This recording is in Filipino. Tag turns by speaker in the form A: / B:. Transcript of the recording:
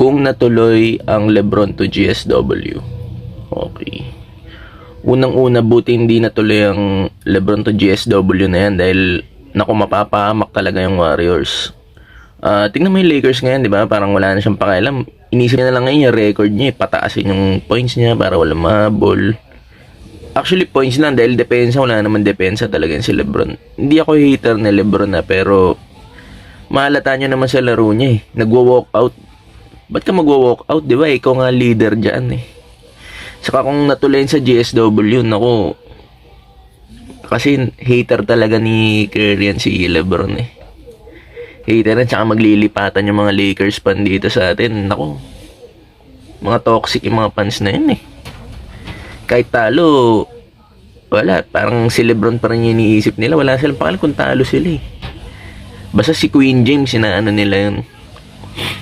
A: Kung natuloy ang LeBron to GSW. Okay. Unang-una, buti hindi natuloy ang LeBron to GSW na yan dahil naku, mapapahamak talaga yung Warriors. Tingnan mo yung Lakers ngayon, di ba? Parang wala na siyang pakialam. Inisip niya na lang ngayon yung record niya, pataasin yung points niya para wala mahabol. Actually, points lang dahil depensa, wala naman depensa talaga si LeBron. Hindi ako hater ni LeBron pero mahalata nyo naman sa laro niya Nagwo-walk out. Ba't ka magwo-walk out, di ba? Ikaw nga leader dyan Saka kung natuloy sa GSW, naku, kasi hater talaga ni Curry si LeBron Hater at saka maglilipatan yung mga Lakers fan dito sa atin. Naku, mga toxic yung mga fans na yun Kahit talo, wala. Parang si LeBron pa rin yung iniisip nila. Wala silang pakialam kung talo sila Basta si Queen James, sinaano nila yun.